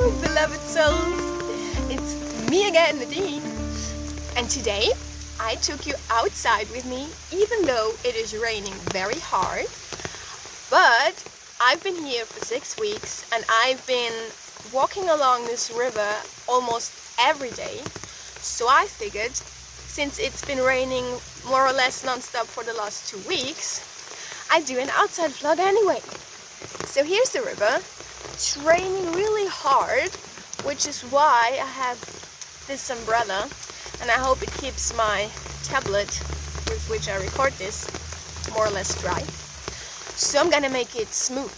Hello, beloved souls. It's me again, Nadine. And today I took you outside with me, even though it is raining very hard. But I've been here for 6 weeks and I've been walking along this river almost every day. So I figured, since it's been raining more or less non-stop for the last 2 weeks, I'd do an outside vlog anyway. So here's the river. It's raining really hard, which is why I have this umbrella, and I hope it keeps my tablet with which I record this more or less dry. So I'm gonna make it smooth,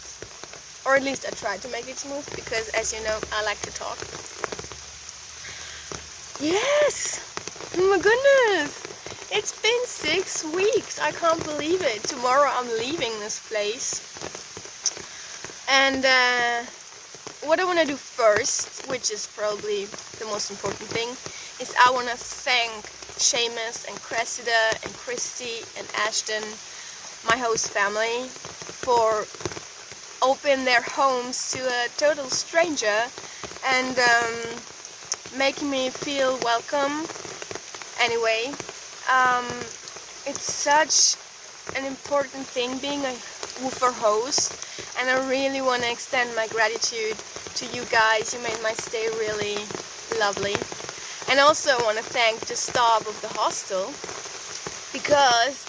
or at least I try to make it smooth, because as you know, I like to talk. Yes! Oh my goodness! It's been 6 weeks, I can't believe it. Tomorrow I'm leaving this place. And what I want to do first, which is probably the most important thing, is I want to thank Seamus and Cressida and Christy and Ashton, my host family, for opening their homes to a total stranger and making me feel welcome. Anyway, it's such an important thing being a woofer host, and I really want to extend my gratitude to you guys. You made my stay really lovely. And also I want to thank the staff of the hostel, because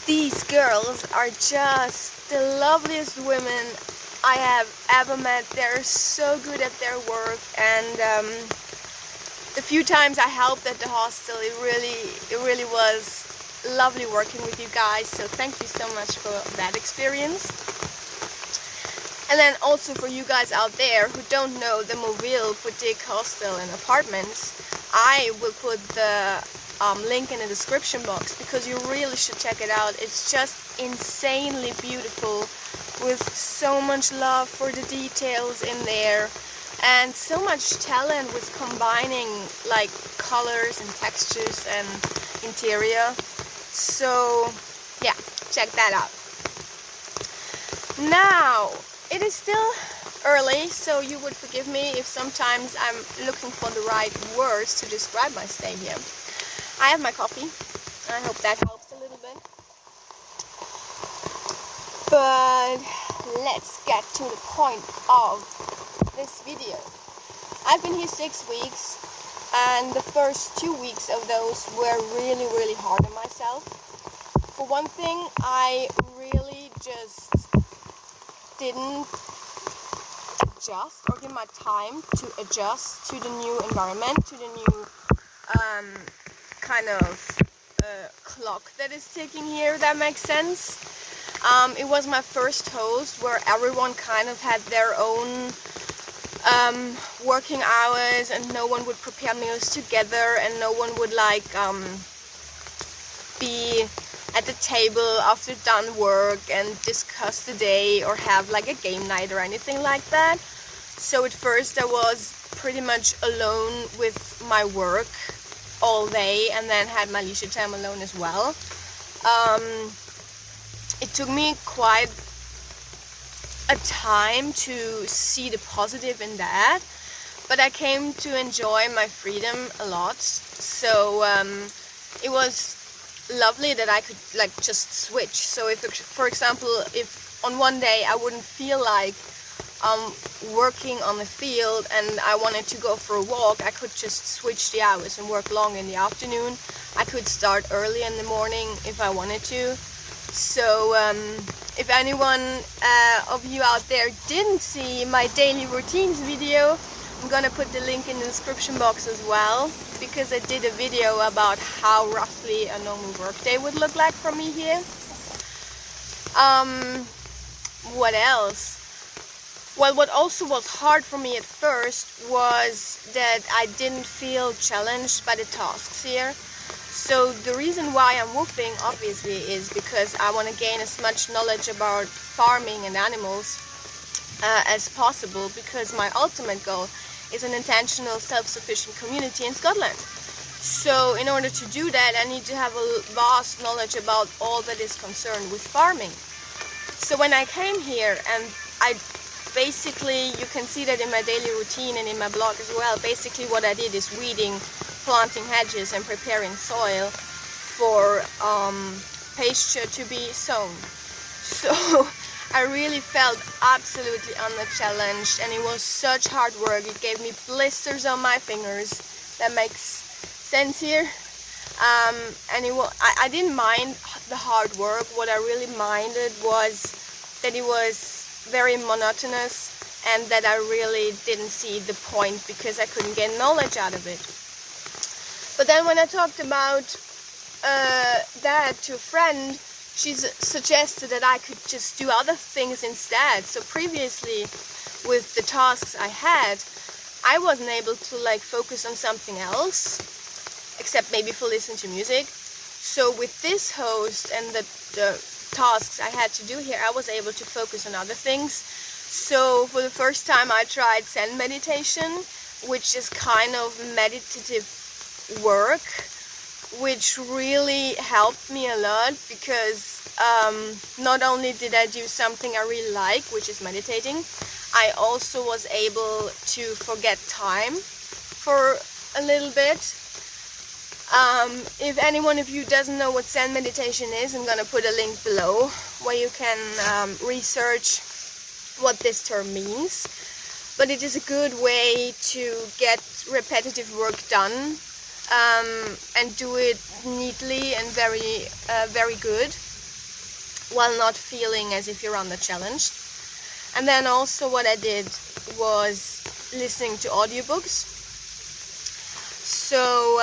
these girls are just the loveliest women I have ever met. They're so good at their work, and the few times I helped at the hostel, it really was lovely working with you guys. So thank you so much for that experience. And then also for you guys out there who don't know the Moville boutique hostel and apartments, I will put the link in the description box, because you really should check it out. It's just insanely beautiful, with so much love for the details in there, and so much talent with combining like colors and textures and interior. So yeah, check that out. Now, it is still early, so you would forgive me if sometimes I'm looking for the right words to describe my stay here. I have my coffee. I hope that helps a little bit. But let's get to the point of this video. I've been here 6 weeks, and the first 2 weeks of those were really hard on myself. For one thing, I really just didn't adjust or give my time to adjust to the new environment, to the new kind of clock that is ticking here, if that makes sense. It was my first host where everyone kind of had their own working hours, and no one would prepare meals together, and no one would like be at the table after done work and discuss the day or have like a game night or anything like that. So at first I was pretty much alone with my work all day, and then had my leisure time alone as well. It took me quite a time to see the positive in that, but I came to enjoy my freedom a lot. So it was lovely that I could like just switch. So if, for example, if on one day I wouldn't feel like working on the field and I wanted to go for a walk, I could just switch the hours and work long in the afternoon. I could start early in the morning if I wanted to. So if anyone of you out there didn't see my daily routines video, I'm gonna put the link in the description box as well, because I did a video about how roughly a normal workday would look like for me here. What else? Well, what also was hard for me at first was that I didn't feel challenged by the tasks here. So the reason why I'm woofing, obviously, is because I want to gain as much knowledge about farming and animals as possible, because my ultimate goal is an intentional, self-sufficient community in Scotland. So in order to do that, I need to have a vast knowledge about all that is concerned with farming. So when I came here and I basically, you can see that in my daily routine and in my blog as well. Basically what I did is weeding, planting hedges and preparing soil for pasture to be sown. So I really felt absolutely unchallenged, and it was such hard work. It gave me blisters on my fingers. That makes sense here. And I didn't mind the hard work. What I really minded was that it was very monotonous and that I really didn't see the point because I couldn't get knowledge out of it. But then when I talked about that to a friend, she suggested that I could just do other things instead. So previously, with the tasks I had, I wasn't able to like focus on something else, except maybe for listening to music. So with this host and the tasks I had to do here, I was able to focus on other things. So for the first time I tried Zen meditation, which is kind of meditative work, which really helped me a lot because not only did I do something I really like, which is meditating, I also was able to forget time for a little bit. If any one of you doesn't know what Zen meditation is, I'm gonna put a link below where you can research what this term means. But it is a good way to get repetitive work done and do it neatly and very good, while not feeling as if you're under challenge. And then also what I did was listening to audiobooks. So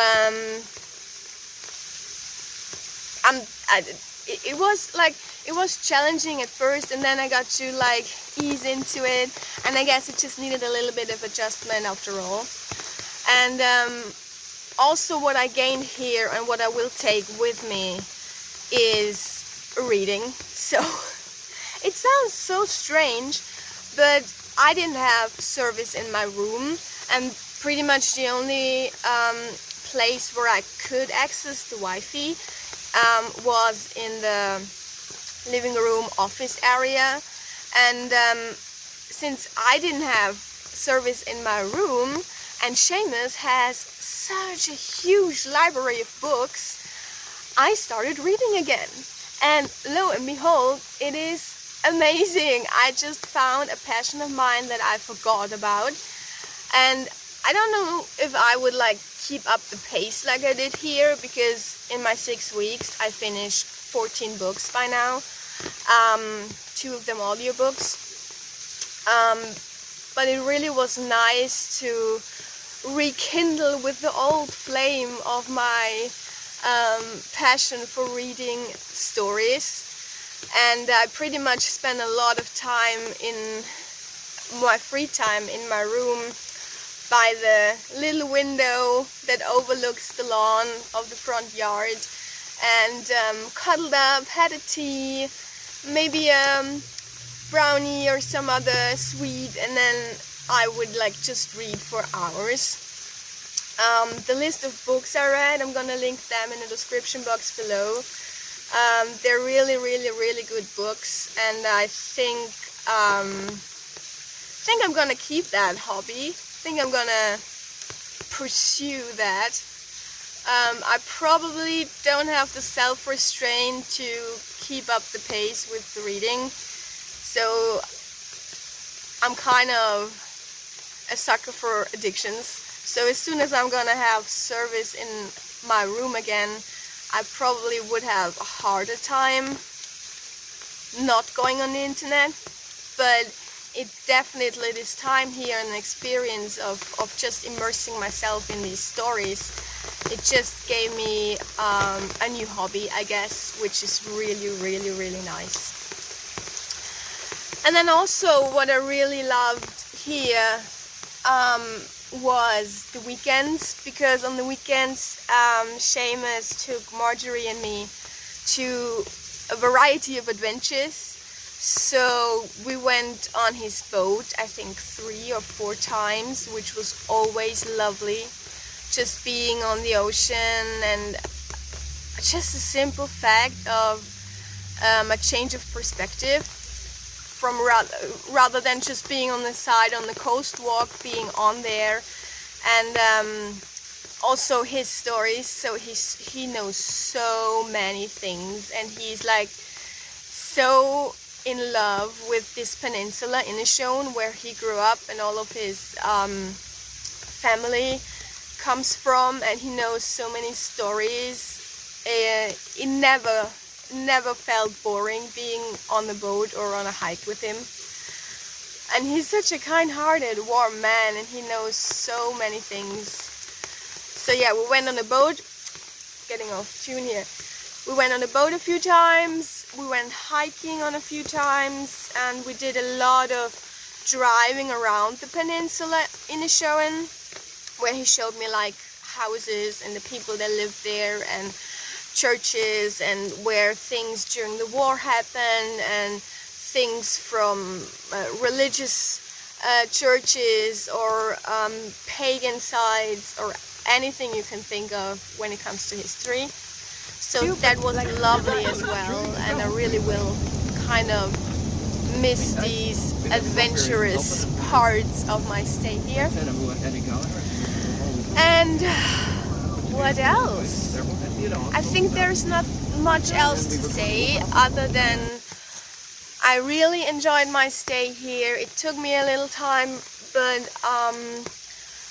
it was challenging at first, and then I got to like ease into it, and I guess it just needed a little bit of adjustment after all. And also what I gained here and what I will take with me is reading. So it sounds so strange, but I didn't have service in my room, and pretty much the only place where I could access the Wi-Fi was in the living room office area. And since I didn't have service in my room, and Seamus has such a huge library of books, I started reading again. And lo and behold, it is amazing. I just found a passion of mine that I forgot about. And I don't know if I would like keep up the pace like I did here, because in my 6 weeks I finished 14 books by now, 2 of them audiobooks. But it really was nice to rekindle with the old flame of my passion for reading stories. And I pretty much spend a lot of time in my free time in my room by the little window that overlooks the lawn of the front yard, and cuddled up, had a tea, maybe a brownie or some other sweet, and then I would like just read for hours. The list of books I read, I'm gonna link them in the description box below. They're really, really, really good books, and I think I'm gonna keep that hobby. I think I'm gonna pursue that. I probably don't have the self-restraint to keep up the pace with the reading, so I'm kind of a sucker for addictions. So as soon as I'm gonna have service in my room again, I probably would have a harder time not going on the internet. But it definitely, this time here, an experience of just immersing myself in these stories, it just gave me a new hobby, I guess, which is really, really, really nice. And then also what I really loved here was the weekends, because on the weekends Seamus took Marjorie and me to a variety of adventures. So we went on his boat, I think 3 or 4 times, which was always lovely. Just being on the ocean, and just a simple fact of a change of perspective from rather than just being on the side on the coast walk, being on there, and also his stories. So he knows so many things, and he's like so in love with this peninsula in Inishowen, where he grew up and all of his family comes from, and he knows so many stories. It never felt boring being on the boat or on a hike with him. And he's such a kind-hearted, warm man, and he knows so many things. So yeah, we went on a boat, getting off tune here. We went on a boat a few times, we went hiking on a few times, and we did a lot of driving around the peninsula in Inishowen, where he showed me like houses and the people that live there, and churches, and where things during the war happened, and things from religious churches or pagan sites, or anything you can think of when it comes to history. So that was lovely as well, and I really will kind of miss these adventurous parts of my stay here. And what else? I think there's not much else to say other than I really enjoyed my stay here. It took me a little time, but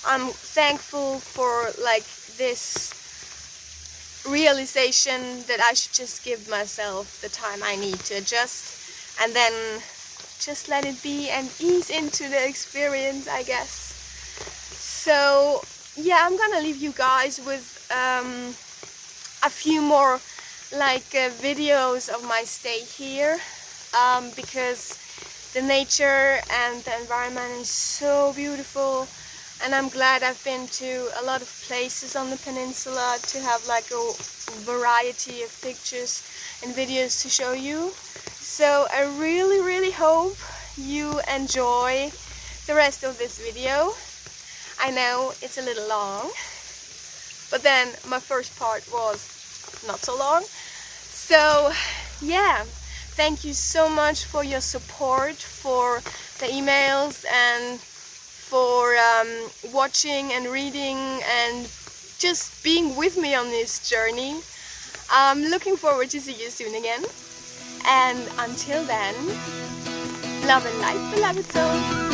I'm thankful for like this realization that I should just give myself the time I need to adjust, and then just let it be and ease into the experience, I guess. So yeah, I'm gonna leave you guys with a few more like videos of my stay here, because the nature and the environment is so beautiful, and I'm glad I've been to a lot of places on the peninsula to have like a variety of pictures and videos to show you. So I really hope you enjoy the rest of this video. I know it's a little long, but then my first part was not so long. So yeah, thank you so much for your support, for the emails, and for watching and reading and just being with me on this journey. I'm looking forward to see you soon again. And until then, love and light, beloved souls.